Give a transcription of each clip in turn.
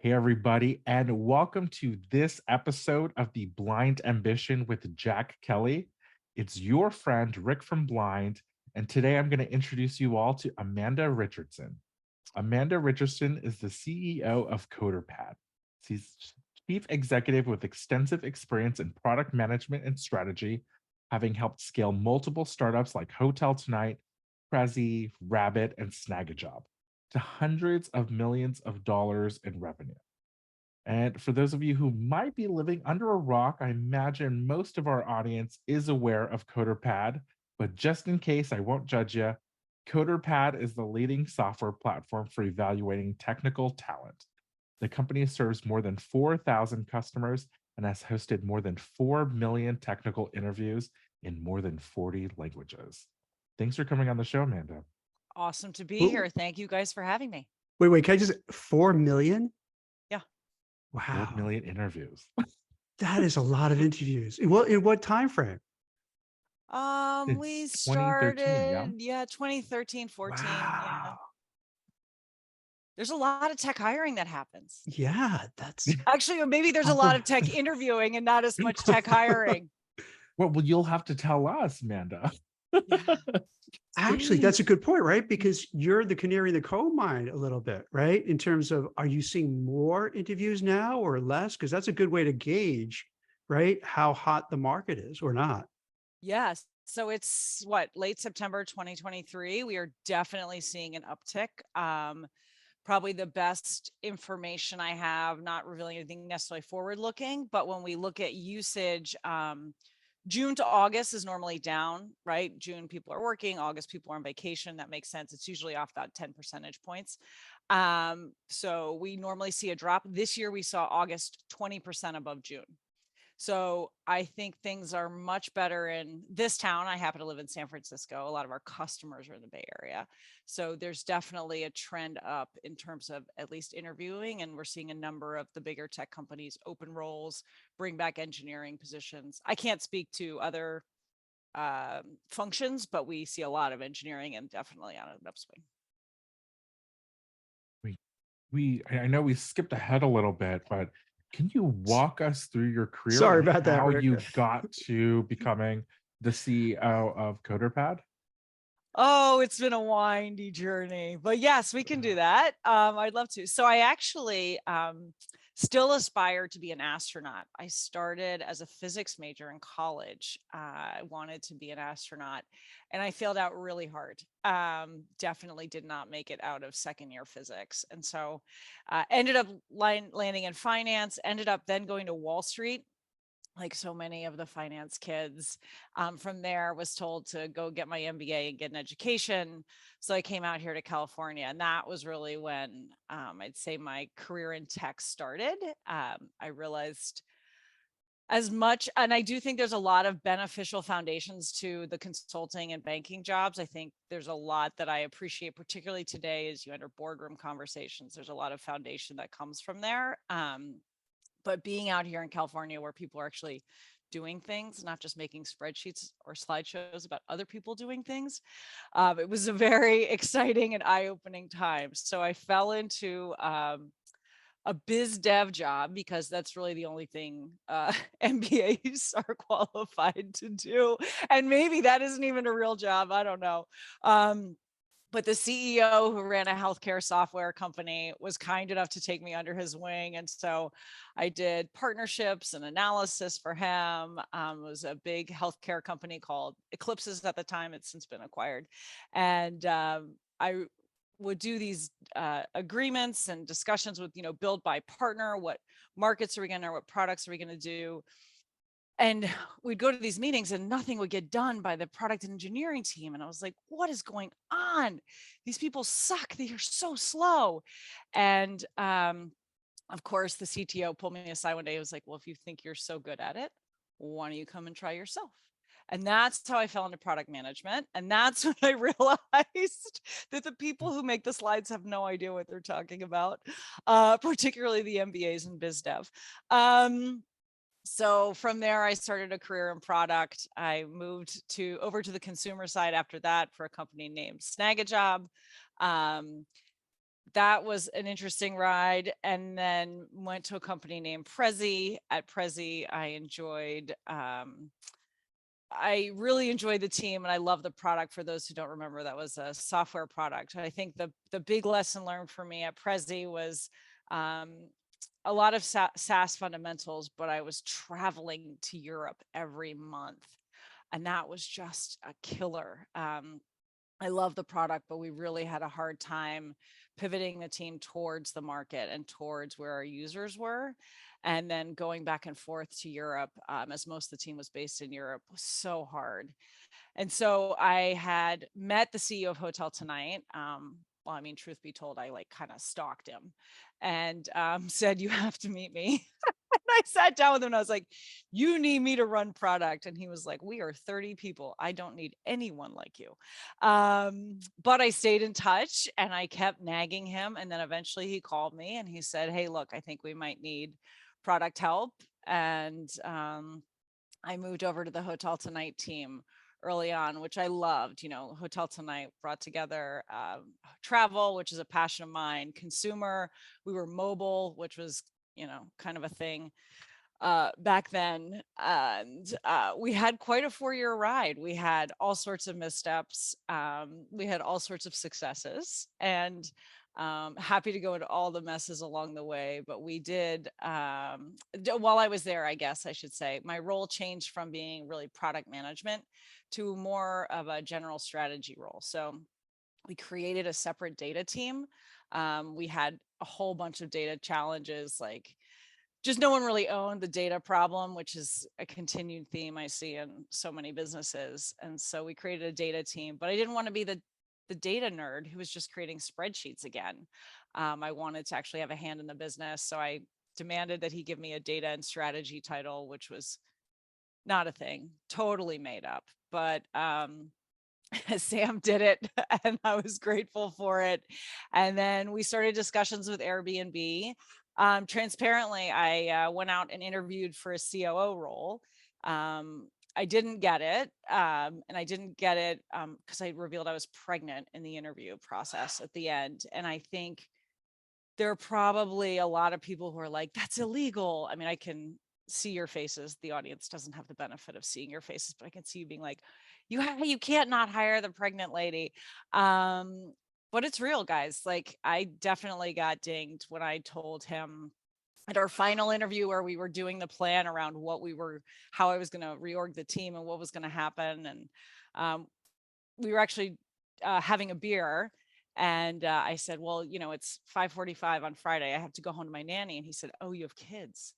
Hey, everybody, and welcome to this episode of The Blind Ambition with Jack Kelly. It's your friend Rick from Blind, and today I'm going to introduce you all to Amanda Richardson. Amanda Richardson is the CEO of CoderPad. She's chief executive with extensive experience in product management and strategy, having helped scale multiple startups like Hotel Tonight, Prezi, Rabbit, and Snagajob to hundreds of millions of dollars in revenue. And for those of you who might be living under a rock, I imagine most of our audience is aware of CoderPad, but just in case I won't judge you, CoderPad is the leading software platform for evaluating technical talent. The company serves more than 4,000 customers and has hosted more than 4 million technical interviews in more than 40 languages. Thanks for coming on the show, Amanda. Awesome to be Ooh, here. Thank you guys for having me. wait, can I just 4 million? Yeah. 4 Wow. million interviews. That is a lot of interviews. In what time frame? We It's 2013, yeah? started, 2013, 14. Yeah. Wow. There's a lot of tech hiring that happens. Yeah, that's Actually, or maybe there's a lot of tech interviewing and not as much tech hiring. Well, you'll have to tell us, Amanda. Yeah. actually that's a good point, right? Because you're the canary in the coal mine a little bit, right? In terms of, are you seeing more interviews now or less? Because that's a good way to gauge, right, how hot the market is or not. Yes. So it's late September 2023. We are definitely seeing an uptick. Probably the best information I have, not revealing anything necessarily forward looking, but when we look at usage, June to August is normally down, right? June, people are working. August, people are on vacation. That makes sense. It's usually off about 10 percentage points. So we normally see a drop. This year, we saw August 20% above June. So I think things are much better in this town. I happen to live in San Francisco. A lot of our customers are in the Bay Area. So there's definitely a trend up in terms of at least interviewing. And we're seeing a number of the bigger tech companies open roles, bring back engineering positions. I can't speak to other functions, but we see a lot of engineering and definitely on an upswing. I know we skipped ahead a little bit, but can you walk us through your career Sorry and about that, how Rick. you got to becoming the CEO of CoderPad? Oh, it's been a windy journey, but yes, we can do that. I'd love to. So I actually still aspire to be an astronaut. I started as a physics major in college. I wanted to be an astronaut and I failed out really hard. Definitely did not make it out of second year physics. And so ended up landing in finance, ended up then going to Wall Street like so many of the finance kids. From there, was told to go get my MBA and get an education. So I came out here to California, and that was really when I'd say my career in tech started. I realized as much, and I do think there's a lot of beneficial foundations to the consulting and banking jobs. I think there's a lot that I appreciate, particularly today as you enter boardroom conversations. There's a lot of foundation that comes from there. But being out here in California where people are actually doing things, not just making spreadsheets or slideshows about other people doing things, it was a very exciting and eye-opening time. So I fell into a biz dev job because that's really the only thing MBAs are qualified to do. And maybe that isn't even a real job. I don't know. But the CEO who ran a healthcare software company was kind enough to take me under his wing. And so I did partnerships and analysis for him. It was a big healthcare company called Eclipses at the time. It's since been acquired. And I would do these agreements and discussions with, build by partner, what markets are we going to, what products are we going to do? And we'd go to these meetings and nothing would get done by the product engineering team. And I was like, what is going on? These people suck. They are so slow. And of course, the CTO pulled me aside one day. He was like, well, if you think you're so good at it, why don't you come and try yourself? And that's how I fell into product management. And that's when I realized that the people who make the slides have no idea what they're talking about, particularly the MBAs and biz dev. So from there, I started a career in product. I moved over to the consumer side after that for a company named Snagajob. that was an interesting ride. And then went to a company named Prezi. At Prezi, I really enjoyed the team and I love the product. For those who don't remember, that was a software product. I think the big lesson learned for me at Prezi was a lot of SaaS fundamentals, but I was traveling to Europe every month. And that was just a killer. I love the product, but we really had a hard time pivoting the team towards the market and towards where our users were. And then going back and forth to Europe, as most of the team was based in Europe, was so hard. And so I had met the CEO of Hotel Tonight. Well, I mean, truth be told, I like kind of stalked him and said, you have to meet me. I sat down with him and I was like, you need me to run product. And he was like, we are 30 people. I don't need anyone like you. But I stayed in touch and I kept nagging him. And then eventually he called me and he said, hey, look, I think we might need product help. And I moved over to the Hotel Tonight team early on, which I loved. You know, Hotel Tonight brought together travel, which is a passion of mine, consumer. We were mobile, which was, you know, kind of a thing back then. And we had quite a 4-year ride. We had all sorts of missteps. We had all sorts of successes, and happy to go into all the messes along the way. But we did, while I was there, I guess I should say, my role changed from being really product management to more of a general strategy role. So we created a separate data team. We had a whole bunch of data challenges, like just no one really owned the data problem, which is a continued theme I see in so many businesses. And so we created a data team, but I didn't want to be the data nerd who was just creating spreadsheets again. I wanted to actually have a hand in the business. So I demanded that he give me a data and strategy title, which was not a thing, totally made up. But Sam did it and I was grateful for it. And then we started discussions with Airbnb. Transparently, I went out and interviewed for a COO role. I didn't get it. And I didn't get it because I revealed I was pregnant in the interview process at the end. And I think there are probably a lot of people who are like, that's illegal. I mean, I can see your faces. The audience doesn't have the benefit of seeing your faces, but I can see you being like, you can't not hire the pregnant lady. But it's real, guys. Like, I definitely got dinged when I told him at our final interview where we were doing the plan around how I was going to reorg the team and what was going to happen. And we were actually having a beer. And I said, well, you know, it's 5:45 on Friday. I have to go home to my nanny. And he said, oh, you have kids?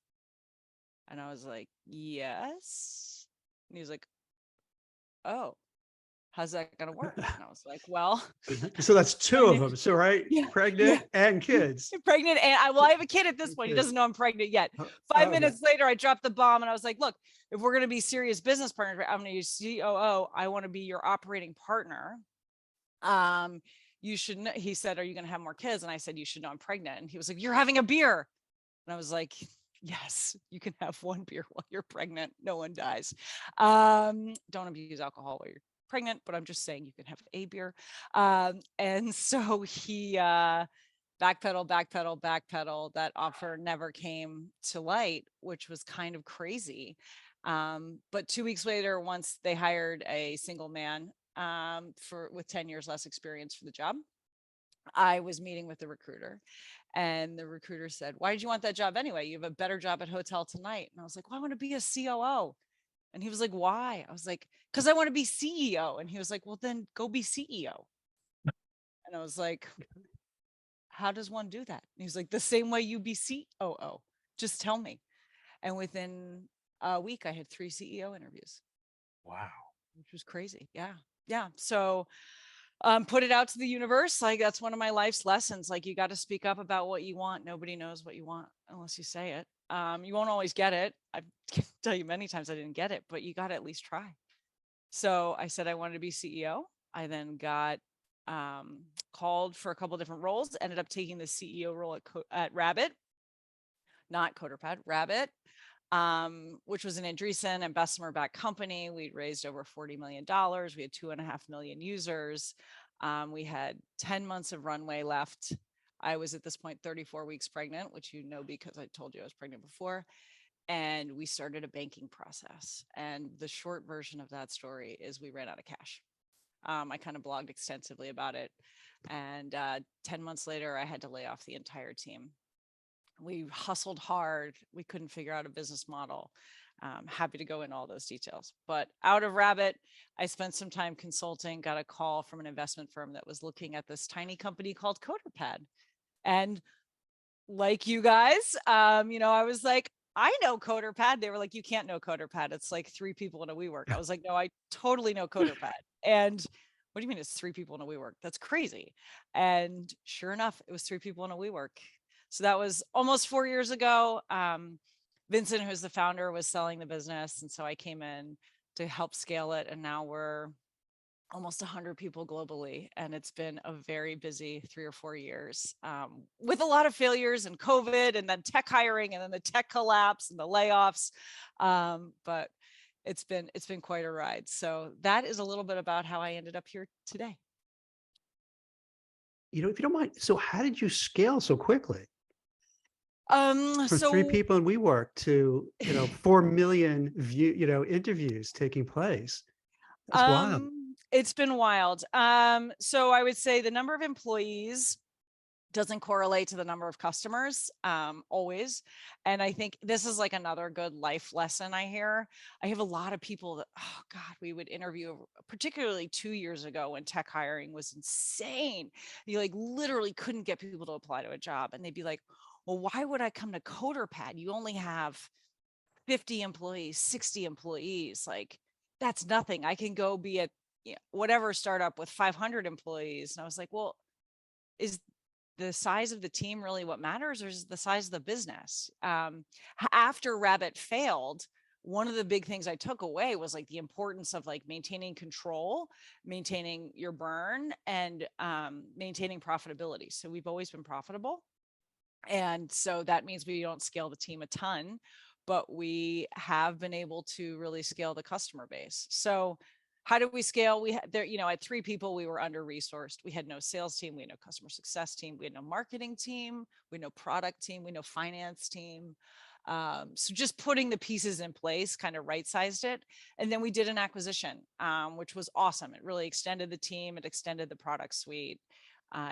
And I was like, yes. And he was like, oh, how's that going to work? And I was like, well. So that's two of them. So, right. Yeah, Pregnant and kids. Pregnant. And I have a kid at this point. He doesn't know I'm pregnant yet. 5 minutes later, I dropped the bomb and I was like, look, if we're going to be serious business partners, I'm going to use COO. I want to be your operating partner. You should know. He said, are you going to have more kids? And I said, you should know I'm pregnant. And he was like, you're having a beer. And I was like, yes, you can have one beer while you're pregnant. No one dies. Don't abuse alcohol while you're pregnant, but I'm just saying you can have a beer. And so he backpedal. That offer never came to light, which was kind of crazy. But 2 weeks later, once they hired a single man with 10 years less experience for the job, I was meeting with the recruiter, and the recruiter said, why did you want that job anyway? You have a better job at Hotel Tonight. And I was like, well, I want to be a COO. And he was like, why? I was like, because I want to be CEO. And he was like, well, then go be CEO. And I was like, how does one do that? And he was like, the same way you be COO. Just tell me. And within a week, I had 3 CEO interviews. Wow. Which was crazy. Yeah. Yeah. So put it out to the universe. Like, that's one of my life's lessons. Like, you got to speak up about what you want. Nobody knows what you want unless you say it. You won't always get it. I can tell you many times I didn't get it, but you got to at least try. So I said I wanted to be CEO. I then got called for a couple of different roles, ended up taking the CEO role at Rabbit, not CoderPad, Rabbit, which was an Andreessen and Bessemer-backed company. We'd raised over $40 million. We had 2.5 million users. We had 10 months of runway left. I was at this point 34 weeks pregnant, which you know because I told you I was pregnant before. And we started a banking process. And the short version of that story is we ran out of cash. I kind of blogged extensively about it. And 10 months later, I had to lay off the entire team. We hustled hard. We couldn't figure out a business model. Happy to go into all those details. But out of Rabbit, I spent some time consulting, got a call from an investment firm that was looking at this tiny company called CoderPad. And like you guys, I was like, I know CoderPad. They were like, you can't know CoderPad. It's like 3 people in a WeWork. I was like, no, I totally know CoderPad. And what do you mean it's 3 people in a WeWork? That's crazy. And sure enough, it was 3 people in a WeWork. So that was almost 4 years ago. Vincent, who's the founder, was selling the business. And so I came in to help scale it. And now we're almost 100 people globally. And it's been a very busy 3 or 4 years with a lot of failures and COVID and then tech hiring and then the tech collapse and the layoffs. But it's been quite a ride. So that is a little bit about how I ended up here today. If you don't mind, so how did you scale so quickly? From So 3 people in WeWork to 4 million interviews taking place. That's wild. It's been wild. So I would say the number of employees doesn't correlate to the number of customers, always. And I think this is like another good life lesson I hear. I have a lot of people that, oh God, we would interview, particularly 2 years ago when tech hiring was insane. You like literally couldn't get people to apply to a job. And they'd be like, well, why would I come to CoderPad? You only have 50 employees, 60 employees. Like, that's nothing. I can go be at whatever startup with 500 employees. And I was like, well, is the size of the team really what matters, or is the size of the business? After Rabbit failed, one of the big things I took away was like the importance of like maintaining control, maintaining your burn, and maintaining profitability. So we've always been profitable. And so that means we don't scale the team a ton, but we have been able to really scale the customer base. So how did we scale? We had there, at 3 people, we were under resourced. We had no sales team. We had no customer success team. We had no marketing team. We had no product team. We had no finance team. So just putting the pieces in place kind of right-sized it. And then we did an acquisition, which was awesome. It really extended the team. It extended the product suite,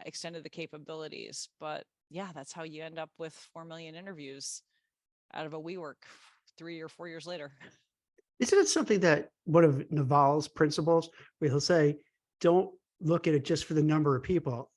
extended the capabilities. But yeah, that's how you end up with 4 million interviews out of a WeWork 3 or 4 years later. Isn't it something that one of Naval's principles, where he'll say, don't look at it just for the number of people,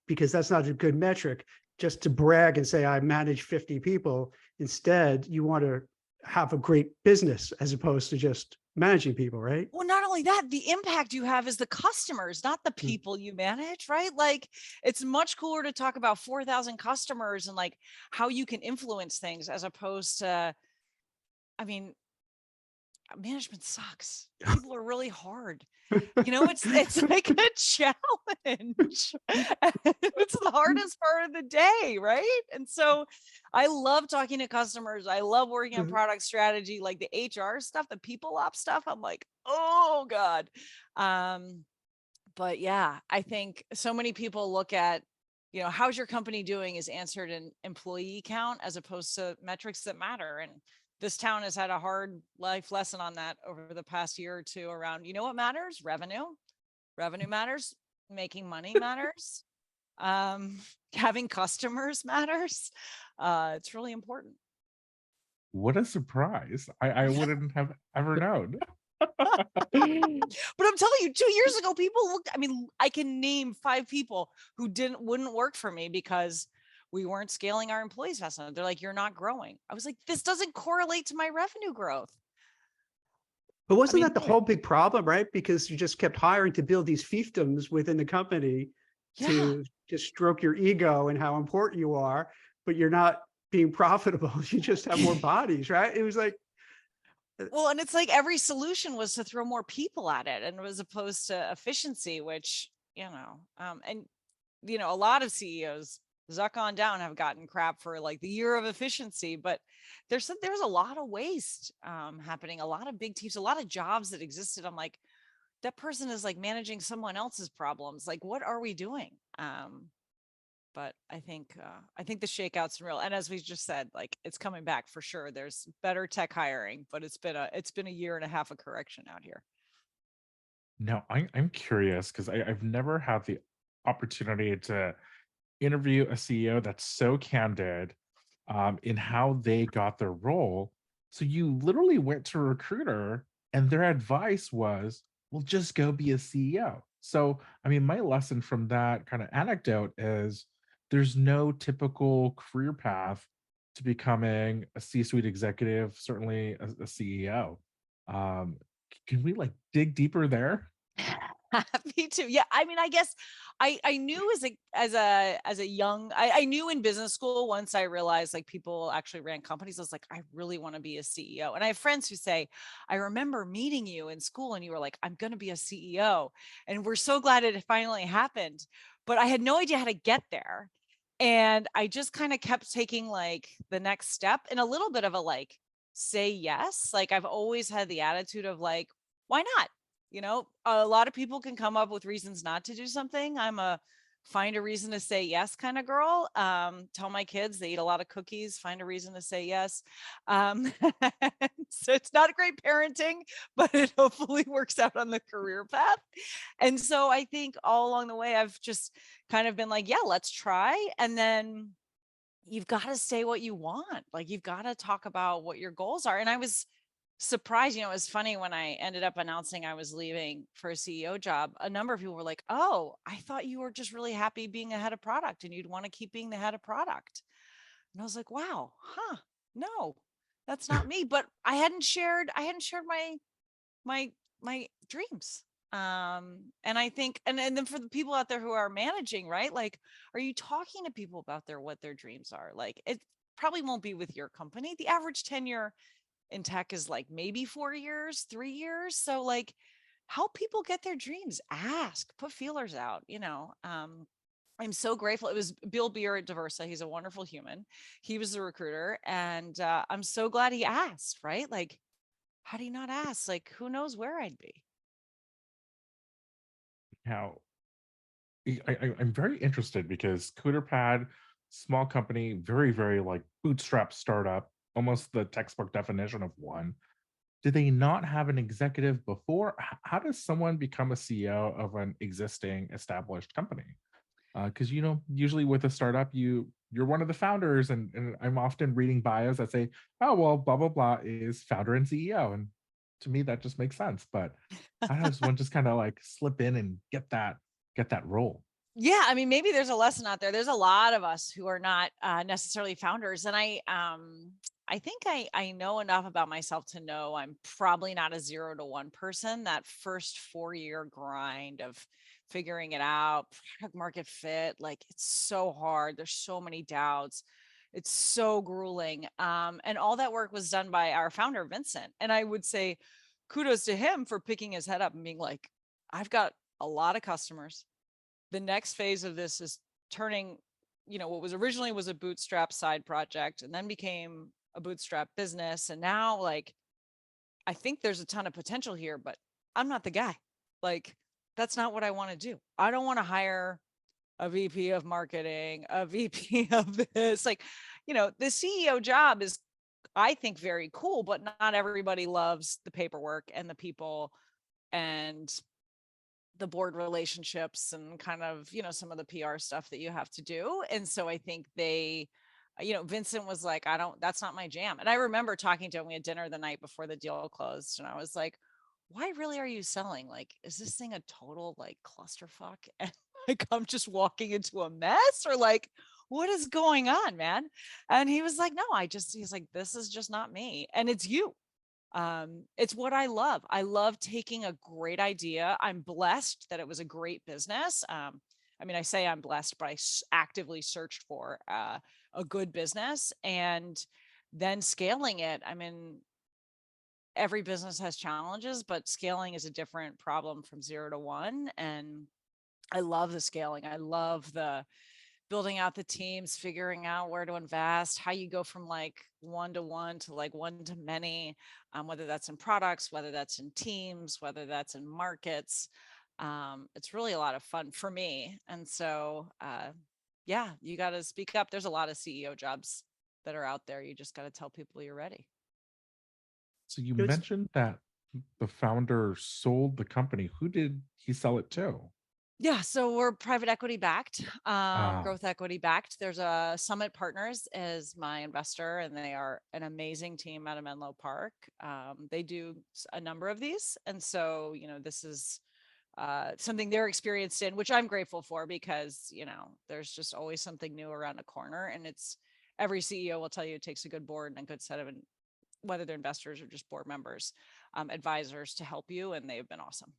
because that's not a good metric, just to brag and say, I manage 50 people. Instead, you want to have a great business as opposed to just managing people, right? Well, not only that, the impact you have is the customers, not the people you manage, right? Like, it's much cooler to talk about 4,000 customers and like how you can influence things as opposed to, management sucks. People are really hard. It's like a challenge. It's the hardest part of the day, right? And so I love talking to customers. I love working on product strategy, like the HR stuff, the people ops stuff. I'm like, oh God. But yeah, I think so many people look at, how's your company doing is answered in employee count as opposed to metrics that matter. And this town has had a hard life lesson on that over the past year or two around, what matters? Revenue matters. Making money matters. Having customers matters. It's really important. What a surprise. I wouldn't have ever known. But I'm telling you, 2 years ago, people looked, I can name 5 people who wouldn't work for me because we weren't scaling our employees fast enough. They're like, you're not growing. I was like, this doesn't correlate to my revenue growth. But wasn't that the whole big problem, right? Because you just kept hiring to build these fiefdoms within the company to just stroke your ego and how important you are, but you're not being profitable. You just have more bodies, right? It was like, well, and it's like every solution was to throw more people at it, and as opposed to efficiency, which, and a lot of CEOs, Zuck on down, have gotten crap for like the year of efficiency, but there's a lot of waste happening, a lot of big teams, a lot of jobs that existed. I'm like, that person is like managing someone else's problems. Like, what are we doing? But I think the shakeout's real. And as we just said, like it's coming back for sure. There's better tech hiring, but it's been a year and a half of correction out here. Now, I'm curious because I've never had the opportunity to interview a CEO that's so candid in how they got their role. So you literally went to a recruiter and their advice was, well, just go be a CEO. So, I mean, my lesson from that kind of anecdote is there's no typical career path to becoming a C-suite executive, certainly a CEO. Can we like dig deeper there? Me too. Yeah. I mean, I guess I knew as a young, I knew in business school, once I realized like people actually ran companies, I was like, I really want to be a CEO. And I have friends who say, I remember meeting you in school and you were like, I'm going to be a CEO. And we're so glad it finally happened. But I had no idea how to get there. And I just kind of kept taking like the next step in a little bit of a like, say yes. Like I've always had the attitude of like, why not? A lot of people can come up with reasons not to do something. I'm a find a reason to say yes kind of girl. Tell my kids they eat a lot of cookies, find a reason to say yes. Um, so it's not great parenting, but it hopefully works out on the career path. And so I think all along the way, I've just kind of been like, yeah, let's try. And then you've got to say what you want. Like you've got to talk about what your goals are. And I was surprised, it was funny when I ended up announcing I was leaving for a CEO job, a number of people were like, oh, I thought you were just really happy being a head of product and you'd want to keep being the head of product. And I was like, wow, no, that's not me. But I hadn't shared my dreams. And I think, and then for the people out there who are managing, right? Like, are you talking to people about what their dreams are? Like, it probably won't be with your company. The average tenure in tech is like maybe 4 years, 3 years. So like help people get their dreams, ask, put feelers out, I'm so grateful. It was Bill Beer at Diversa. He's a wonderful human. He was the recruiter. And I'm so glad he asked, right? Like, how do you not ask? Like, who knows where I'd be? Now, I'm very interested because CoderPad, small company, very, very like bootstrap startup, almost the textbook definition of one. Did they not have an executive before? How does someone become a CEO of an existing established company? Because usually with a startup, you're one of the founders, and I'm often reading bios that say, "Oh well, blah blah blah is founder and CEO," and to me that just makes sense. But how does one just kind of like slip in and get that role? Yeah, I mean, maybe there's a lesson out there. There's a lot of us who are not necessarily founders, and I think I know enough about myself to know I'm probably not a 0 to 1 person. That first 4 year grind of figuring it out, product market fit, like it's so hard. There's so many doubts. It's so grueling. And all that work was done by our founder, Vincent. And I would say kudos to him for picking his head up and being like, I've got a lot of customers. The next phase of this is turning, what was originally was a bootstrap side project and then became a bootstrap business. And now like, I think there's a ton of potential here, but I'm not the guy. Like, that's not what I want to do. I don't want to hire a VP of marketing, a VP of this. Like, the CEO job is, I think, very cool, but not everybody loves the paperwork and the people and the board relationships and kind of, some of the PR stuff that you have to do. And so I think Vincent was like, that's not my jam. And I remember talking to him, we had dinner the night before the deal closed. And I was like, why really are you selling? Like, is this thing a total like clusterfuck? And like, I'm just walking into a mess or like, what is going on, man? And he was like, no, he's like, this is just not me. And it's you. It's what I love. I love taking a great idea. I'm blessed that it was a great business. I mean, I say I'm blessed, but I actively searched for a good business and then scaling it. I mean, every business has challenges, but scaling is a different problem from 0 to 1. And I love the scaling. I love the building out the teams, figuring out where to invest, how you go from like 1 to 1 to like 1 to many, whether that's in products, whether that's in teams, whether that's in markets. It's really a lot of fun for me. And so yeah, you got to speak up. There's a lot of CEO jobs that are out there. You just got to tell people you're ready. So you It's mentioned that the founder sold the company. Who did he sell it to? Yeah, so we're private equity backed, Ah, growth equity backed. There's a Summit Partners as my investor, and they are an amazing team out of Menlo Park. They do a number of these, and so this is something they're experienced in, which I'm grateful for because there's just always something new around the corner, and it's every CEO will tell you it takes a good board and a good set of whether they're investors or just board members, advisors to help you, and they've been awesome.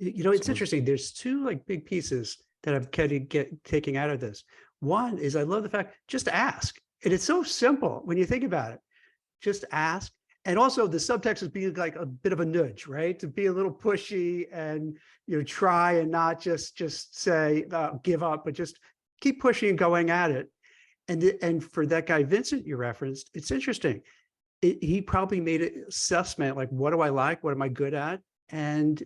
it's so interesting. There's two like big pieces that I'm kind of taking out of this. One is I love the fact just ask. And it's so simple when you think about it. Just ask. And also the subtext is being like a bit of a nudge, right? To be a little pushy and try and not just say give up, but just keep pushing and going at it. And for that guy Vincent you referenced, it's interesting. He probably made an assessment like, what do I like? What am I good at? And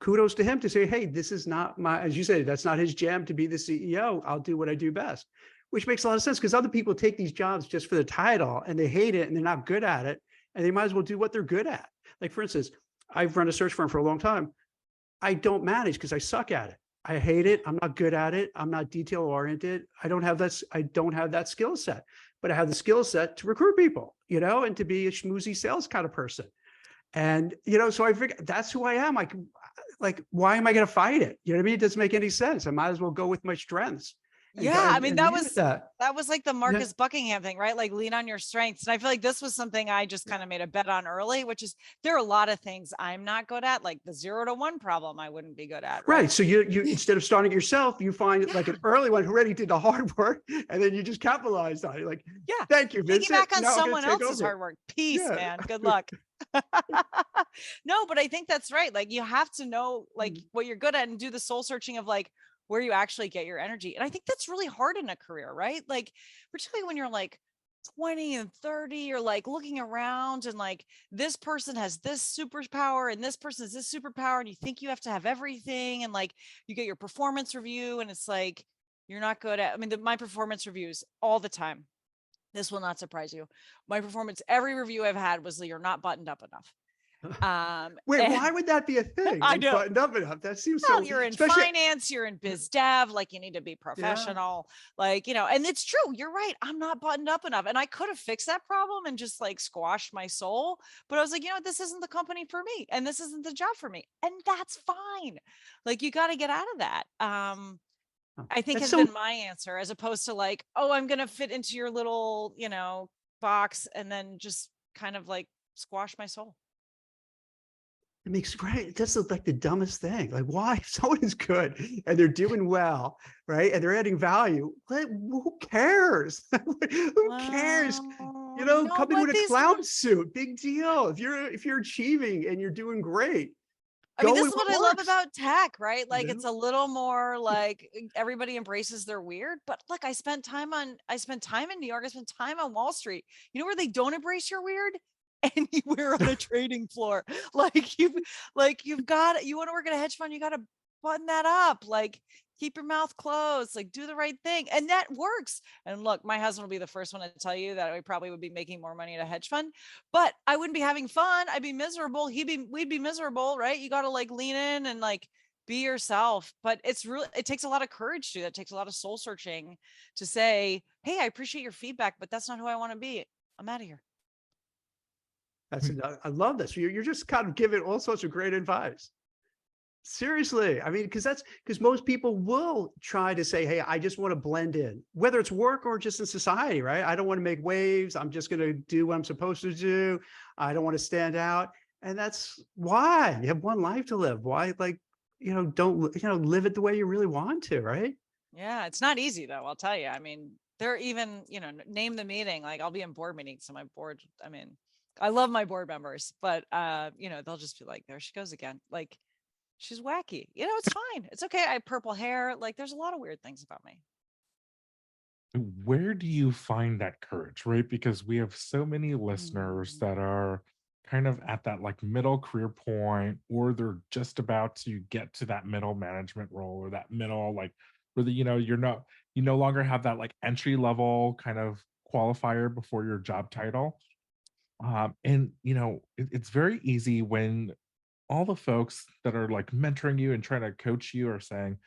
kudos to him to say, hey, this is not my, as you say, that's not his jam to be the CEO. I'll do what I do best, which makes a lot of sense because other people take these jobs just for the title and they hate it and they're not good at it. And they might as well do what they're good at. Like, for instance, I've run a search firm for a long time. I don't manage because I suck at it. I hate it. I'm not good at it. I'm not detail oriented. I don't have that skill set, but I have the skill set to recruit people, and to be a schmoozy sales kind of person. And, so I figured that's who I am. Like, why am I going to fight it? You know what I mean? It doesn't make any sense. I might as well go with my strengths. And Yeah, I mean and leave it at that was like the that. Marcus Buckingham thing, right? Like lean on your strengths. And I feel like this was something I just kind of made a bet on early, which is there are a lot of things I'm not good at, like the 0 to 1 problem I wouldn't be good at, Right. right? So you instead of starting yourself, you find like Yeah. an early one who already did the hard work, and then you just capitalized on it. Like, Yeah. thank you, Vincent. Piggyback on Now I'm going someone to take else's over. hard work. Peace, Yeah. man. Good luck. No, but I think that's right. Like you have to know like what you're good at and do the soul searching of like where you actually get your energy. And I think that's really hard in a career, right? Like particularly when you're like 20 and 30, you're like looking around and like this person has this superpower and this person has this superpower and you think you have to have everything and like you get your performance review and it's like you're not good at, I mean, my performance reviews all the time. This will not surprise you. My performance, every review I've had was you're not buttoned up enough. Wait, And why would that be a thing? I Like know. buttoned up enough? That seems Well, so, you're in especially, finance, you're in biz dev, like you need to be yeah. professional, like, and it's true. You're right. I'm not buttoned up enough. And I could have fixed that problem and just like squashed my soul. But I was like, this isn't the company for me. And this isn't the job for me. And that's fine. Like you got to get out of that. I think That's has so, been my answer as opposed to like, oh, I'm going to fit into your little, box and then just kind of like squash my soul. it makes right. That's like the dumbest thing. Like, why if someone is good and they're doing well, right? And they're adding value, who cares? Who cares? Well, Come in but with a clown suit. Big deal. If you're achieving and you're doing great, I mean, go this with is what what I love works. about tech, right? You Like know? it's a little more like everybody embraces their weird, but look, I spent time in New York, I spent time on Wall Street. You know where they don't embrace your weird? Anywhere on a trading floor. You've got you want to work at a hedge fund, you got to button that up. Like keep your mouth closed, like do the right thing. And that works. And look, my husband will be the first one to tell you that I probably would be making more money at a hedge fund, but I wouldn't be having fun. I'd be miserable. We'd be miserable, right? You got to like lean in and like be yourself. But it takes a lot of courage to do that. It takes a lot of soul searching to say, hey, I appreciate your feedback, but that's not who I want to be. I'm out of here. I love this. You're just kind of giving all sorts of great advice. Seriously. I mean, because most people will try to say, hey, I just want to blend in, whether it's work or just in society, right? I don't want to make waves. I'm just going to do what I'm supposed to do. I don't want to stand out. And that's why you have one life to live. Why, don't, live it the way you really want to, right? Yeah, it's not easy though, I'll tell you. I mean, they're even, name the meeting. Like I'll be in board meetings, so my board, I mean, I love my board members, but they'll just be like, there she goes again. Like she's wacky. It's fine. It's okay. I have purple hair. Like there's a lot of weird things about me. where do you find that courage, right? Because we have so many listeners Mm. that are kind of at that like middle career point, or they're just about to get to that middle management role or that middle like where you no longer have that like entry level kind of qualifier before your job title. And it's very easy when all the folks that are like mentoring you and trying to coach you are saying,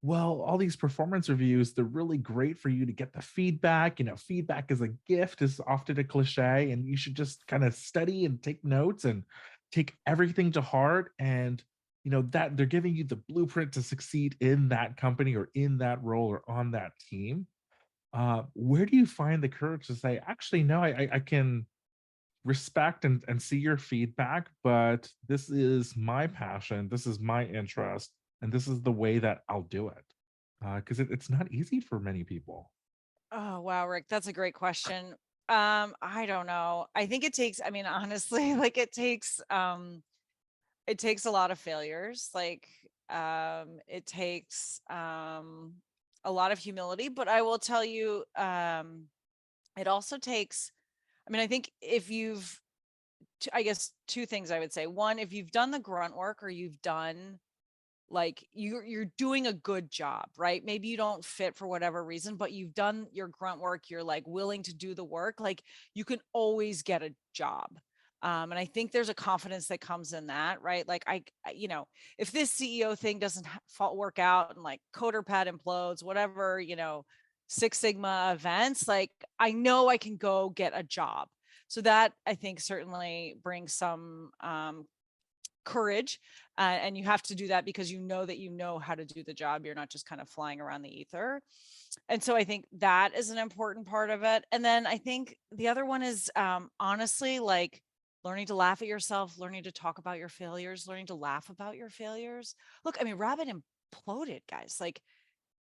well, all these performance reviews, they're really great for you to get the feedback. Feedback is a gift, is often a cliche, and you should just kind of study and take notes and take everything to heart. And that they're giving you the blueprint to succeed in that company or in that role or on that team. Where do you find the courage to say, actually, no, I can respect and see your feedback, but this is my passion, this is my interest, and this is the way that I'll do it. Because it's not easy for many people. Oh, wow, Rick, that's a great question. I don't know. I think it takes, I mean, honestly, like it takes a lot of failures. Like, it takes a lot of humility, but I will tell you, it also takes, I mean, I think if you've, I guess two things I would say. One, if you've done the grunt work or you've done like you're doing a good job, right? Maybe you don't fit for whatever reason, but you've done your grunt work, you're like willing to do the work, like you can always get a job. And I think there's a confidence that comes in that, right? Like if this CEO thing doesn't work out and like CoderPad implodes, whatever, Six Sigma events, like I know I can go get a job. So that I think certainly brings some courage, and you have to do that because you know that you know how to do the job. You're not just kind of flying around the ether. And so I think that is an important part of it. And then I think the other one is honestly, like learning to laugh at yourself, learning to talk about your failures, learning to laugh about your failures. Look, I mean, Rabbit imploded, guys. Like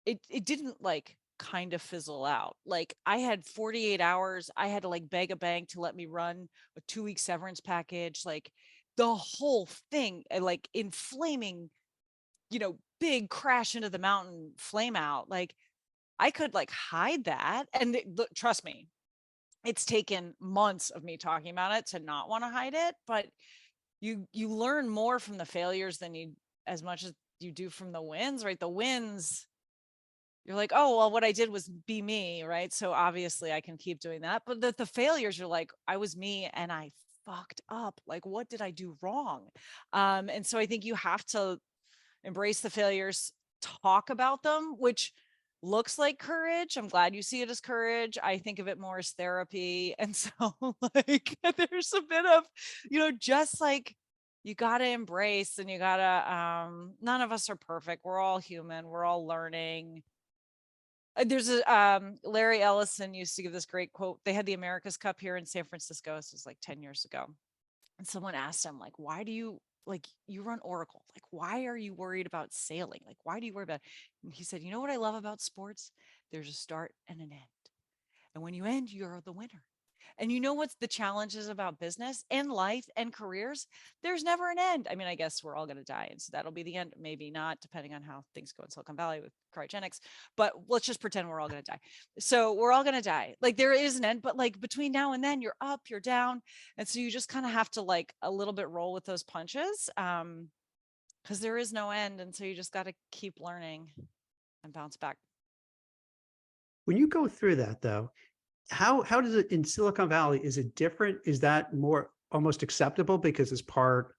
it didn't like kind of fizzle out. Like I had 48 hours. I had to like beg a bank to let me run a 2-week severance package. Like the whole thing, like in flaming, big crash into the mountain, flame out. Like I could like hide that. And look, trust me, it's taken months of me talking about it to not want to hide it. But you learn more from the failures than you as much as you do from the wins, right? The wins, you're like, oh, well, what I did was be me, right? So obviously I can keep doing that. But the failures, you're like, I was me and I fucked up. Like, what did I do wrong? And so I think you have to embrace the failures, talk about them, which looks like courage. I'm glad you see it as courage. I think of it more as therapy. And so like there's a bit of, just like you got to embrace, and you got to none of us are perfect. We're all human. We're all learning. There's a Larry Ellison used to give this great quote. They had the America's Cup here in San Francisco. This was like 10 years ago. And someone asked him, like, why do you like you run Oracle? Like, why are you worried about sailing? Like, why do you worry about it? And he said, you know what I love about sports? There's a start and an end. And when you end, you're the winner. And you know what's the challenges about business and life and careers? There's never an end. I mean, I guess we're all going to die. And so that'll be the end. Maybe not, depending on how things go in Silicon Valley with cryogenics. But let's just pretend we're all going to die. So we're all going to die. Like there is an end, but like between now and then, you're up, you're down. And so you just kind of have to like a little bit roll with those punches, because there is no end. And so you just got to keep learning and bounce back. When you go through that though, how does it in Silicon Valley? Is it different? Is that more almost acceptable because it's part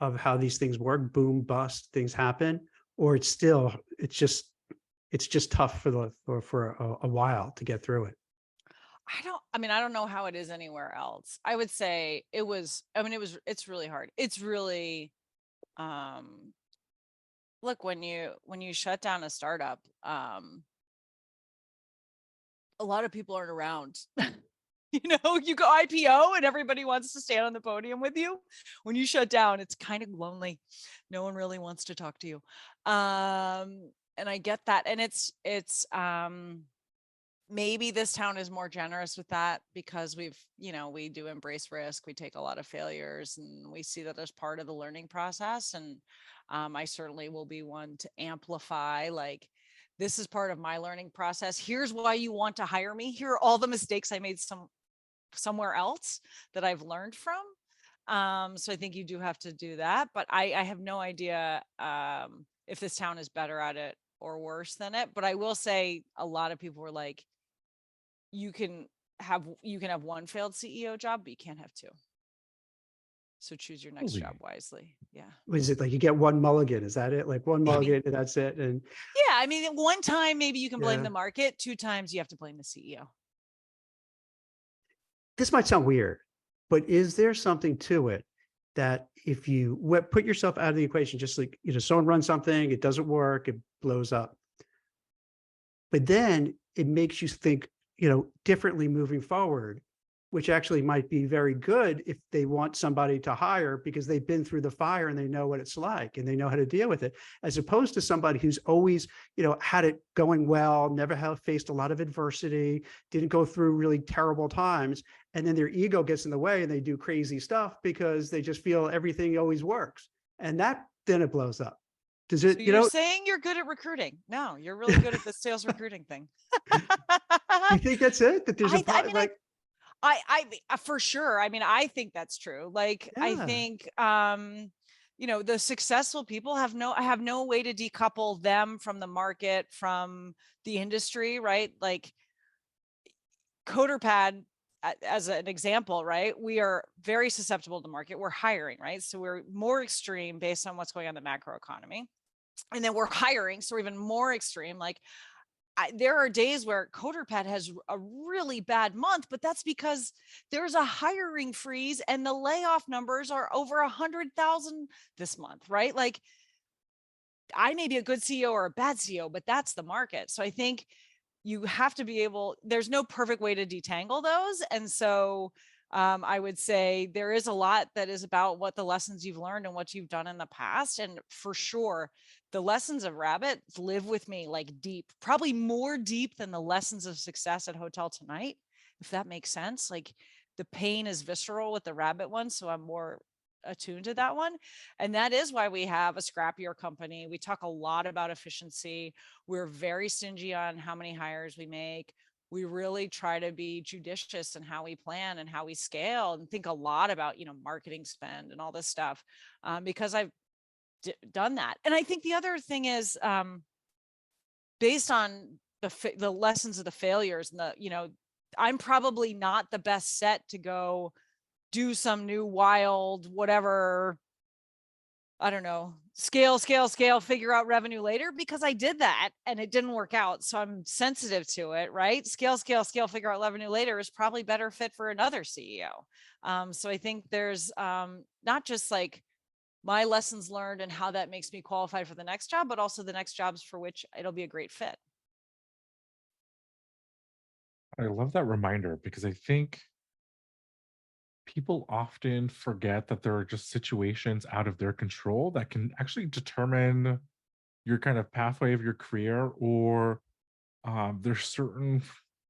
of how these things work? Boom, bust, things happen, or it's just tough for a while to get through it. I don't know how it is anywhere else. I would say it's really hard. It's really, look, when you shut down a startup, a lot of people aren't around. You go IPO and everybody wants to stand on the podium with you. When you shut down, it's kind of lonely. No one really wants to talk to you. And I get that. And it's maybe this town is more generous with that because we do embrace risk. We take a lot of failures and we see that as part of the learning process. And I certainly will be one to amplify, like, this is part of my learning process. Here's why you want to hire me. Here are all the mistakes I made somewhere else that I've learned from. So I think you do have to do that, but I have no idea if this town is better at it or worse than it. But I will say a lot of people were like, you can have one failed CEO job, but you can't have two. So choose your next job wisely. Yeah. Was it like you get one mulligan? Is that it? Like one mulligan and that's it? And yeah, I mean, one time maybe you can blame Yeah. the market. Two times you have to blame the CEO. This might sound weird, but is there something to it that if you put yourself out of the equation, just like, someone runs something, it doesn't work, it blows up. But then it makes you think, differently moving forward, which actually might be very good if they want somebody to hire because they've been through the fire and they know what it's like and they know how to deal with it, as opposed to somebody who's always, had it going well, never have faced a lot of adversity, didn't go through really terrible times. And then their ego gets in the way and they do crazy stuff because they just feel everything always works. And then it blows up. Does it, So you're saying you're good at recruiting? No, you're really good at the sales recruiting thing. you think that's it? That there's I for sure. I mean, I think that's true. Like, I Yeah. think, the successful people have no way to decouple them from the market, from the industry, right? Like CoderPad, as an example, right? We are very susceptible to the market. We're hiring, right? So we're more extreme based on what's going on in the macro economy. And then we're hiring, so we're even more extreme. Like, there are days where CoderPad has a really bad month, but that's because there's a hiring freeze and the layoff numbers are over 100,000 this month, right? Like, I may be a good CEO or a bad CEO, but that's the market. So I think you have to be there's no perfect way to detangle those. And so I would say there is a lot that is about what the lessons you've learned and what you've done in the past. And for sure, the lessons of Rabbit live with me like deep, probably more deep than the lessons of success at Hotel Tonight, if that makes sense. Like, the pain is visceral with the Rabbit one, so I'm more attuned to that one. And that is why we have a scrappier company. We talk a lot about efficiency. We're very stingy on how many hires we make. We really try to be judicious in how we plan and how we scale, and think a lot about, marketing spend and all this stuff, because I've done that. And I think the other thing is, based on the lessons of the failures and I'm probably not the best set to go do some new wild, whatever, I don't know, scale, figure out revenue later, because I did that and it didn't work out. So I'm sensitive to it, right? Scale, figure out revenue later is probably better fit for another CEO. So I think there's not just like my lessons learned and how that makes me qualified for the next job, but also the next jobs for which it'll be a great fit. I love that reminder because I think people often forget that there are just situations out of their control that can actually determine your kind of pathway of your career, or there's certain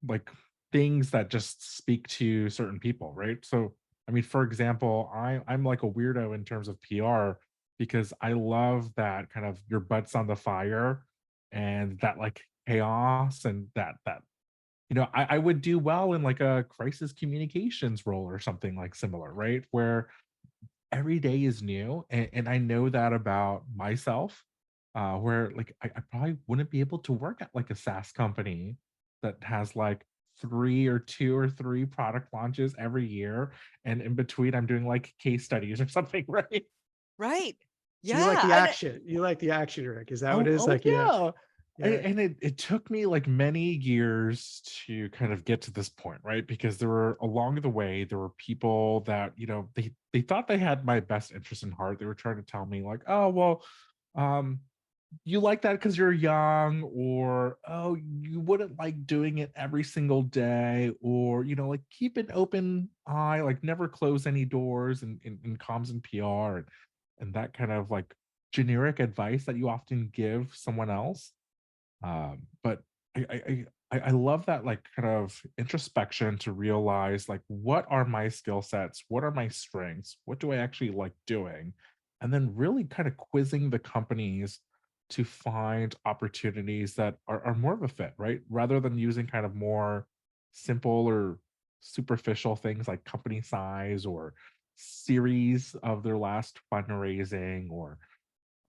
like things that just speak to certain people, right? So I mean, for example, I'm like a weirdo in terms of PR because I love that kind of your butt's on the fire and that like chaos, and that I would do well in like a crisis communications role or something like similar, right? Where every day is new. And I know that about myself, where like I probably wouldn't be able to work at like a SaaS company that has like two or three product launches every year. And in between, I'm doing like case studies or something, right? Right. So you like the Yeah. action. You like the action, Rick. Is that what it is? Like, Yeah. Yeah. And it took me like many years to kind of get to this point, right? Because there were along the way, there were people that, they thought they had my best interest in heart. They were trying to tell me like, oh, well, um, you like that because you're young, or oh, you wouldn't like doing it every single day, or like keep an open eye, like never close any doors in comms and PR, and that kind of like generic advice that you often give someone else. But I love that like kind of introspection to realize like what are my skill sets, what are my strengths, what do I actually like doing, and then really kind of quizzing the companies to find opportunities that are more of a fit, right? Rather than using kind of more simple or superficial things like company size or series of their last fundraising, or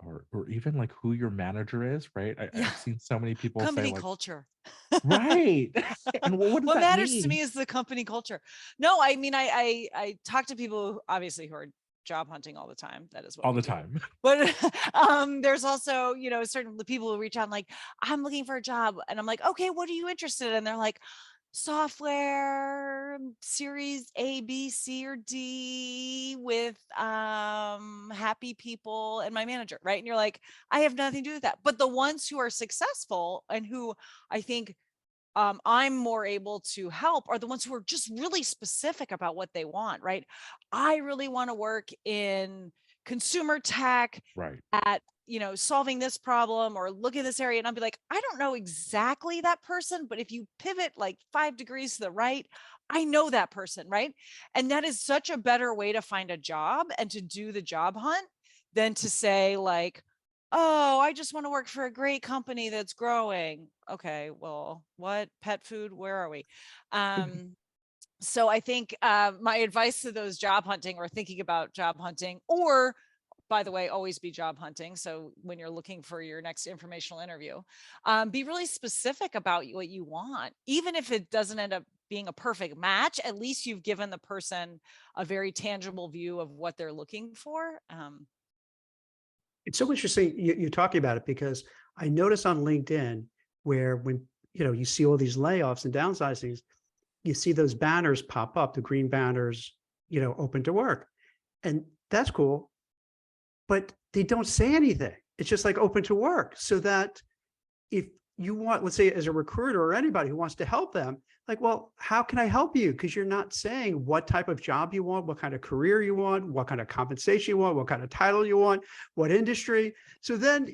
or even like who your manager is, right? Yeah. I've seen so many people say Company like, culture. right. And what does What that matters to mean? me is the company culture. No, I mean, I talk to people obviously who are job hunting all the time. That is what All we the do. time. But there's also, certain people who reach out and like, I'm looking for a job. And I'm like, okay, what are you interested in? They're like, software series A, B, C, or D with happy people and my manager, right? And you're like, I have nothing to do with that. But the ones who are successful and who I think I'm more able to help are the ones who are just really specific about what they want, right? I really want to work in consumer tech Right. at, solving this problem or look in this area. And I'll be like, I don't know exactly that person, but if you pivot like 5 degrees to the right, I know that person, right? And that is such a better way to find a job and to do the job hunt than to say like, oh, I just want to work for a great company that's growing. Okay, well, what pet food? Where are we? So I think my advice to those job hunting or thinking about job hunting, or by the way, always be job hunting. So when you're looking for your next informational interview, be really specific about what you want. Even if it doesn't end up being a perfect match, at least you've given the person a very tangible view of what they're looking for. It's so interesting you're talking about it because I notice on LinkedIn where when you see all these layoffs and downsizings, you see those banners pop up, the green banners, open to work. And that's cool, but they don't say anything. It's just like open to work so that if you want, let's say as a recruiter or anybody who wants to help them, like, well, how can I help you? Because you're not saying what type of job you want, what kind of career you want, what kind of compensation you want, what kind of title you want, what industry. So then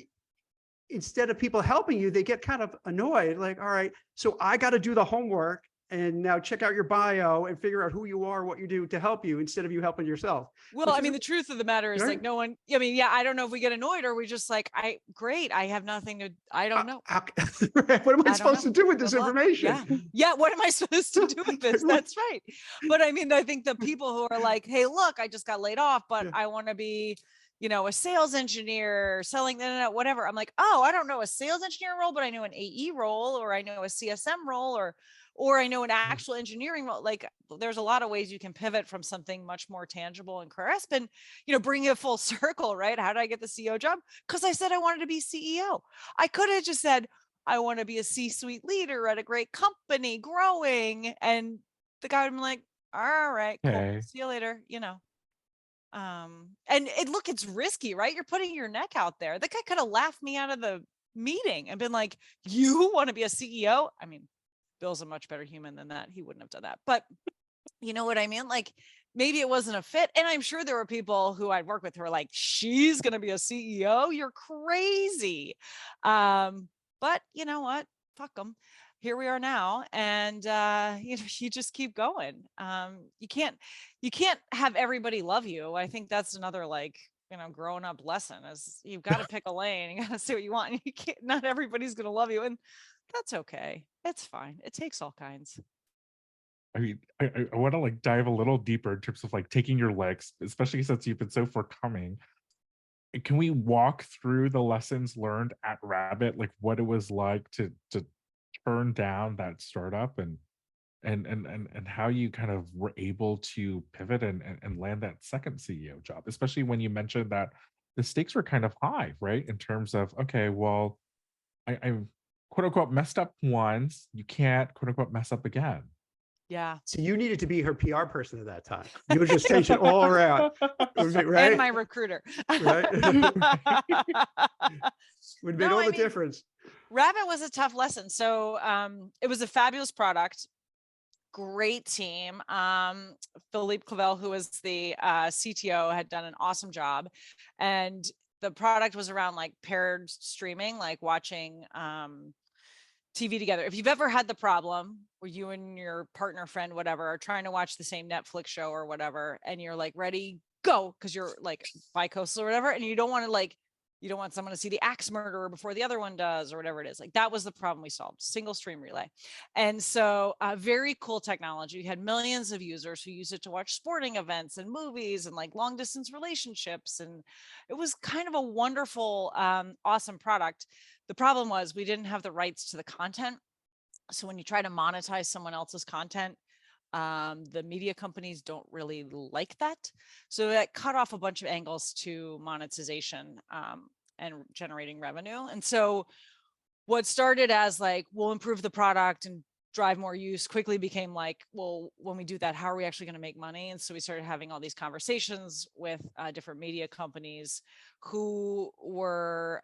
instead of people helping you, they get kind of annoyed, like, all right, so I got to do the homework and now check out your bio and figure out who you are, what you do to help you instead of you helping yourself. Well, Which I is mean, the truth of the matter is like right. no one, I mean, yeah, I don't know if we get annoyed or we just like, great. I have nothing to, I don't know. What am I I don't supposed know. to do with Good this luck. information? Yeah. Yeah. What am I supposed to do with this? That's right. But I mean, I think the people who are like, hey, look, I just got laid off, but Yeah. I want to be, a sales engineer selling whatever. I'm like, oh, I don't know a sales engineer role, but I know an AE role, or I know a CSM role, or I know an actual engineering role. Like there's a lot of ways you can pivot from something much more tangible and crisp and, bring it full circle, right? How did I get the CEO job? Because I said I wanted to be CEO. I could have just said, I want to be a C-suite leader at a great company growing. And the guy would be like, all right, cool. Okay. See you later, and look, it's risky, right? You're putting your neck out there. The guy could have laughed me out of the meeting and been like, you want to be a CEO? I mean, Bill's a much better human than that. He wouldn't have done that. But you know what I mean? Like maybe it wasn't a fit. And I'm sure there were people who I'd work with who were like, she's going to be a CEO. You're crazy. But you know what? Fuck them. Here we are now. And, you just keep going. You can't have everybody love you. I think that's another like, growing up lesson is you've got to pick a lane. You got to see what you want. And you can't, not everybody's going to love you. And that's okay. It's fine. It takes all kinds. I mean, I want to like dive a little deeper in terms of like taking your legs, especially since you've been so forthcoming. Can we walk through the lessons learned at Rabbit, like what it was like to turn down that startup and how you kind of were able to pivot and land that second CEO job, especially when you mentioned that the stakes were kind of high, right? In terms of, okay, well, I quote unquote messed up once, you can't quote unquote mess up again. Yeah. So you needed to be her PR person at that time. You would just change it all around, right? And my recruiter. Right. Would have made all the difference. Rabbit was a tough lesson. So it was a fabulous product, great team. Philippe Clavel, who was the CTO, had done an awesome job. And the product was around like paired streaming, like watching TV together. If you've ever had the problem where you and your partner, friend, whatever, are trying to watch the same Netflix show or whatever, and you're like, ready, go, because you're like bi-coastal or whatever, and you don't want to like, you don't want someone to see the axe murderer before the other one does, or whatever it is. Like that was the problem we solved, single stream relay. And so very cool technology. We had millions of users who used it to watch sporting events and movies and like long distance relationships. And it was kind of a wonderful, awesome product. The problem was we didn't have the rights to the content. So when you try to monetize someone else's content, the media companies don't really like that. So that cut off a bunch of angles to monetization and generating revenue. And so what started as like, we'll improve the product and drive more use quickly became like, well, when we do that, how are we actually going to make money? And so we started having all these conversations with different media companies who were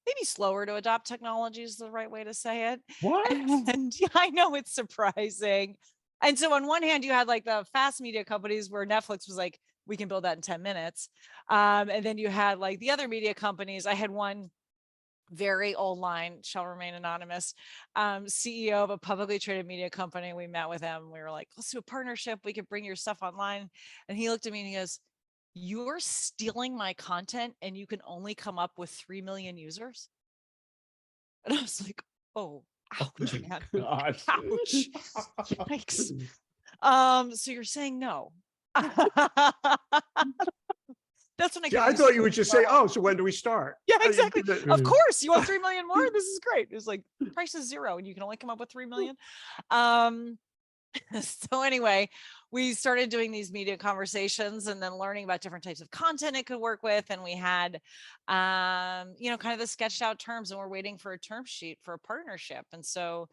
maybe slower to adopt technology is the right way to say it. What? And yeah, I know it's surprising. And so on one hand, you had like the fast media companies where Netflix was like, we can build that in 10 minutes. And then you had like the other media companies. I had one very old line, shall remain anonymous, CEO of a publicly traded media company. We met with him. We were like, let's do a partnership. We could bring your stuff online. And he looked at me and he goes, you're stealing my content and you can only come up with 3 million users. And I was like, oh, ouch, man. Gosh. Ouch. Yikes. So you're saying no. That's when I Yeah, I thought you would just say, oh, so when do we start? yeah, exactly. Of course, you want 3 million more? This is great. It's like price is 0 and you can only come up with 3 million. So anyway, we started doing these media conversations and then learning about different types of content it could work with. And we had, you know, kind of the sketched out terms, and we're waiting for a term sheet for a partnership. And so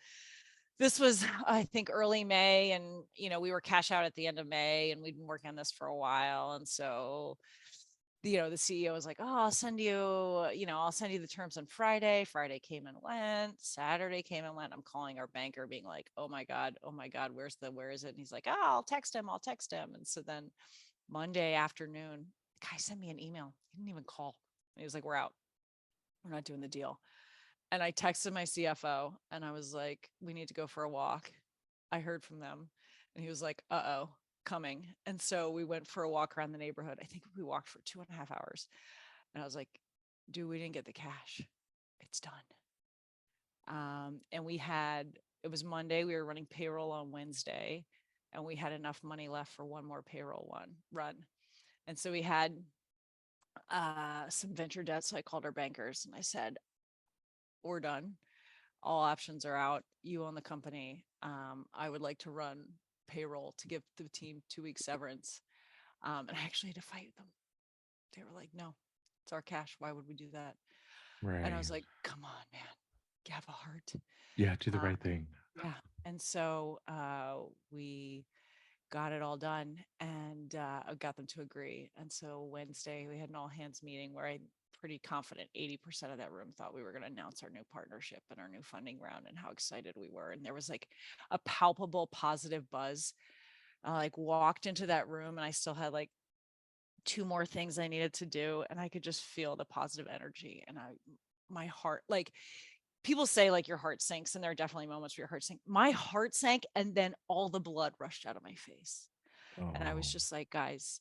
this was, I think, early May, and, you know, we were cash out at the end of May, and we'd been working on this for a while. And so, you know, the CEO was like, oh, I'll send you the terms on Friday. Friday came and went. Saturday came and went. I'm calling our banker being like, oh my God, where is it? And he's like, oh, I'll text him. And so then Monday afternoon, the guy sent me an email. He didn't even call. He was like, we're out. We're not doing the deal. And I texted my CFO and I was like, we need to go for a walk. I heard from them. And he was like, uh-oh, coming. And so we went for a walk around the neighborhood. I think we walked for 2.5 hours. And I was like, dude, we didn't get the cash. It's done. And it was Monday. We were running payroll on Wednesday, and we had enough money left for one more payroll run. And so we had some venture debt. So I called our bankers and I said, we're done. All options are out. You own the company. I would like to run payroll to give the team 2 weeks severance. And I actually had to fight them. They were like, no, it's our cash. Why would we do that? Right. And I was like, come on, man, you have a heart. Yeah, do the right thing. Yeah. And so we got it all done, and got them to agree. And so Wednesday we had an all hands meeting where I'm pretty confident 80% of that room thought we were going to announce our new partnership and our new funding round and how excited we were. And there was like a palpable positive buzz. I like walked into that room and I still had like 2 more things I needed to do, and I could just feel the positive energy. And my heart, like, people say like your heart sinks, and there are definitely moments where your heart sank. My heart sank, and then all the blood rushed out of my face. Oh. And I was just like, guys,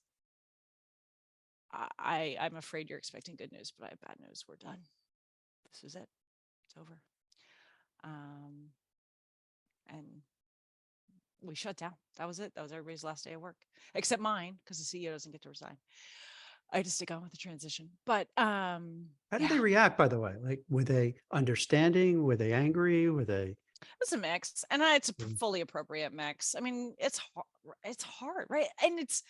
I'm afraid you're expecting good news, but I have bad news. We're done. This is it. It's over. And we shut down. That was it. That was everybody's last day of work, except mine, because the CEO doesn't get to resign. I had to stick on with the transition. But how did they react, by the way? Like, were they understanding? Were they angry? Were they? It's a mix, and it's a fully appropriate mix. I mean, it's hard, right? And it's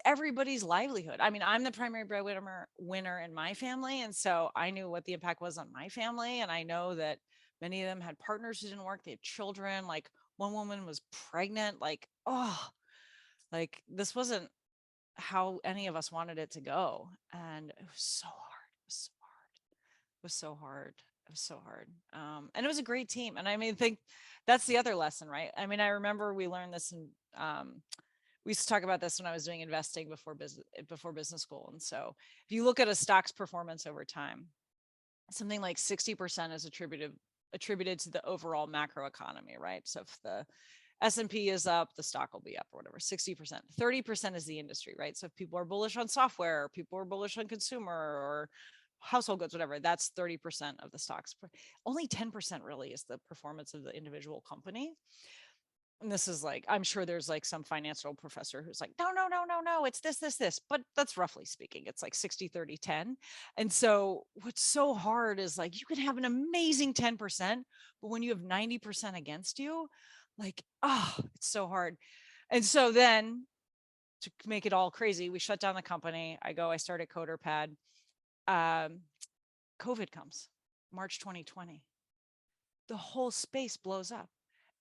everybody's livelihood. I mean, I'm the primary breadwinner in my family, and so I knew what the impact was on my family, and I know that many of them had partners who didn't work. They had children. Like, one woman was pregnant. Like, oh, like this wasn't how any of us wanted it to go, and it was so hard. It was so hard. And it was a great team. And I mean, think that's the other lesson, right? I mean, I remember we learned this in, we used to talk about this when I was doing investing before business school. And so if you look at a stock's performance over time, something like 60% is attributed to the overall macroeconomy, right? So if the S&P is up, the stock will be up or whatever, 60%. 30% is the industry, right? So if people are bullish on software, or people are bullish on consumer or household goods, whatever, that's 30% of the stocks. Only 10% really is the performance of the individual company. And this is like, I'm sure there's like some financial professor who's like, no, it's this, but that's roughly speaking, it's like 60, 30, 10. And so what's so hard is like, you can have an amazing 10%, but when you have 90% against you, like, oh, it's so hard. And so then to make it all crazy, we shut down the company. I started CoderPad. COVID comes, March 2020. The whole space blows up.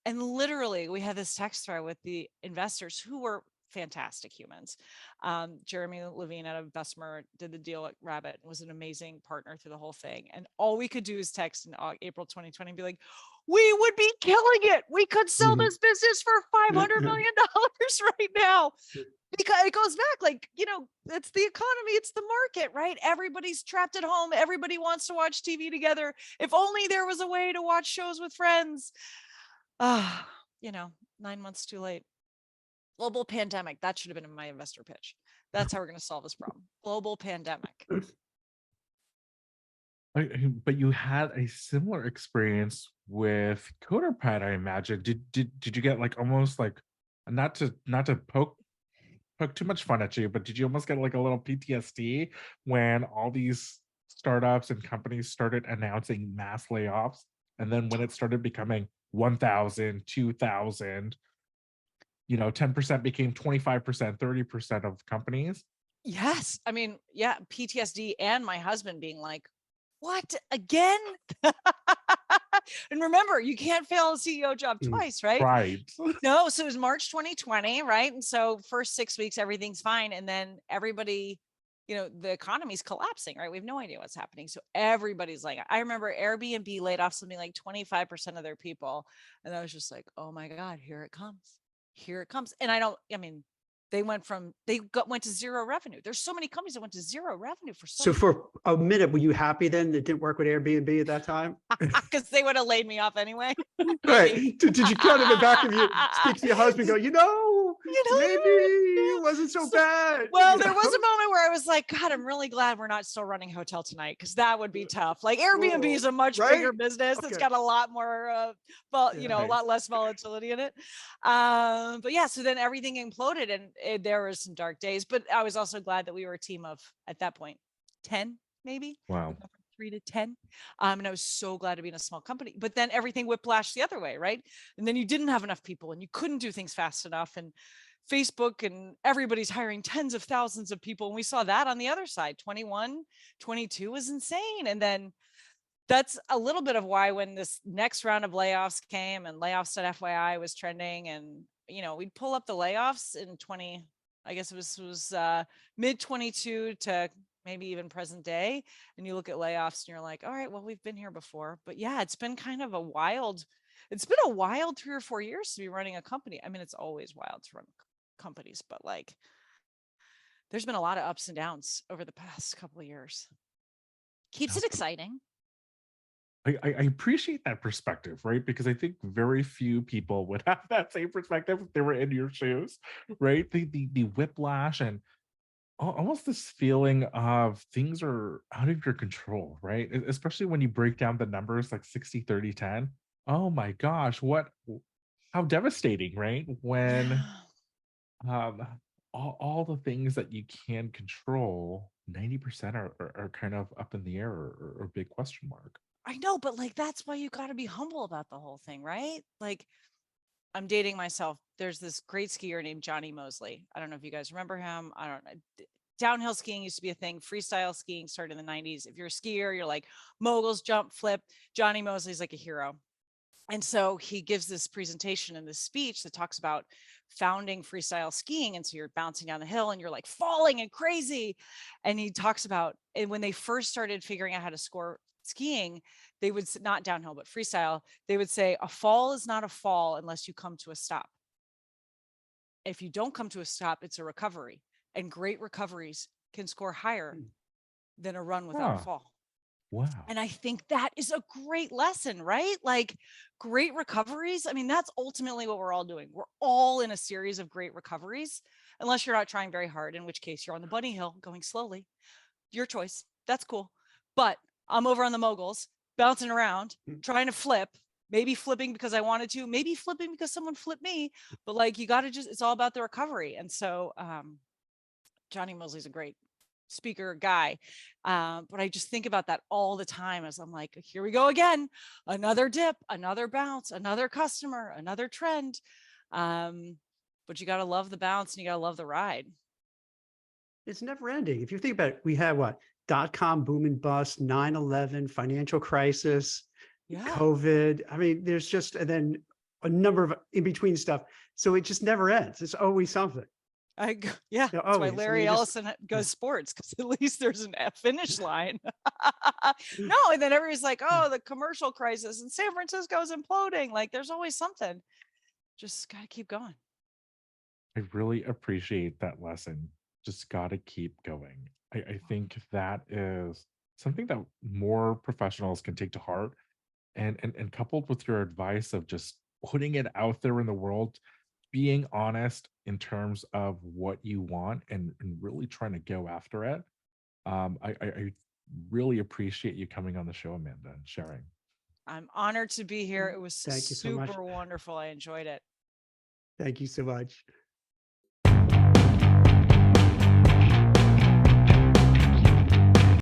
And literally, we had this text thread with the investors who were fantastic humans. Jeremy Levine out of Bessemer did the deal at Rabbit, was an amazing partner through the whole thing. And all we could do is text in April 2020 and be like, we would be killing it. We could sell this business for $500 million right now. Because it goes back, like, it's the economy, it's the market, right? Everybody's trapped at home. Everybody wants to watch TV together. If only there was a way to watch shows with friends. 9 months too late. Global pandemic. That should have been in my investor pitch. That's how we're going to solve this problem. Global pandemic. But you had a similar experience with CoderPad, I imagine. Did you get like almost like, not to poke too much fun at you, but did you almost get like a little PTSD when all these startups and companies started announcing mass layoffs? And then when it started becoming 1,000, 2,000, 10% became 25%, 30% of companies. Yes. I mean, yeah, PTSD, and my husband being like, what again? And remember, you can't fail a CEO job twice, right? Right. No, so it was March 2020, right? And so first 6 weeks, everything's fine. And then everybody, the economy's collapsing, right? We have no idea what's happening. So everybody's like, I remember Airbnb laid off something like 25% of their people. And I was just like, oh my God, here it comes. Here it comes. And they went to zero revenue. There's so many companies that went to zero revenue for So for a minute, were you happy then that it didn't work with Airbnb at that time? because they would have laid me off anyway. Right. Did you kind of in the back of you speak to your husband, go, maybe it wasn't so bad? Well, there was a moment where I was like, God, I'm really glad we're not still running Hotel Tonight, because that would be tough. Like Airbnb is a much bigger business. It's got a lot more, a lot less volatility in it. But yeah, so then everything imploded, and there were some dark days. But I was also glad that we were a team of, at that point, 10 maybe. Wow. 3 to 10. And I was so glad to be in a small company. But then everything whiplashed the other way, right? And then you didn't have enough people, and you couldn't do things fast enough. And Facebook and everybody's hiring tens of thousands of people. And we saw that on the other side. 21, 22 was insane. And then that's a little bit of why when this next round of layoffs came, and layoffs.fyi was trending, and we'd pull up the layoffs in mid 22 to maybe even present day. And you look at layoffs and you're like, all right, well, we've been here before. But yeah, it's been a wild 3 or 4 years to be running a company. I mean, it's always wild to run companies, but like there's been a lot of ups and downs over the past couple of years. Keeps it exciting. I appreciate that perspective, right? Because I think very few people would have that same perspective if they were in your shoes, right? The whiplash and almost this feeling of things are out of your control, right? Especially when you break down the numbers like 60, 30, 10. Oh my gosh, how devastating, right? When all the things that you can control, 90% are kind of up in the air or a big question mark. I know, but like that's why you got to be humble about the whole thing, right? Like, I'm dating myself. There's this great skier named Johnny Mosley. I don't know if you guys remember him. I don't know. Downhill skiing used to be a thing. Freestyle skiing started in the 90s. If you're a skier, you're like moguls, jump, flip. Johnny Mosley's like a hero. And so he gives this presentation and this speech that talks about founding freestyle skiing. And so you're bouncing down the hill and you're like falling and crazy. And he talks about, and when they first started figuring out how to score skiing, they would, not downhill, but freestyle, they would say a fall is not a fall unless you come to a stop. If you don't come to a stop, it's a recovery. And great recoveries can score higher than a run without a fall. Wow. And I think that is a great lesson, right? Like great recoveries. I mean, that's ultimately what we're all doing. We're all in a series of great recoveries, unless you're not trying very hard, in which case you're on the bunny hill going slowly. Your choice. That's cool. But I'm over on the moguls, bouncing around, trying to flip, maybe flipping because I wanted to, maybe flipping because someone flipped me. But like, you got to just, it's all about the recovery. And so, Johnny Mosley's a great speaker guy. But I just think about that all the time as I'm like, here we go again, another dip, another bounce, another customer, another trend. But you got to love the bounce and you got to love the ride. It's never ending. If you think about it, we had what? .com boom and bust, 9/11, financial crisis, Yeah. COVID. I mean, there's just, and then a number of in between stuff. So it just never ends. It's always something. Yeah, Yeah, that's why always. And Larry you just, Ellison goes sports, because at least there's a finish line. No, and then everybody's like, oh, the commercial crisis and San Francisco is imploding. Like there's always something. Just got to keep going. I really appreciate that lesson. Just got to keep going. I think that is something that more professionals can take to heart. And coupled with your advice of just putting it out there in the world, being honest in terms of what you want and really trying to go after it. I really appreciate you coming on the show, Amanda, and sharing. I'm honored to be here. It was thank you so much. super wonderful. I enjoyed it. Thank you so much.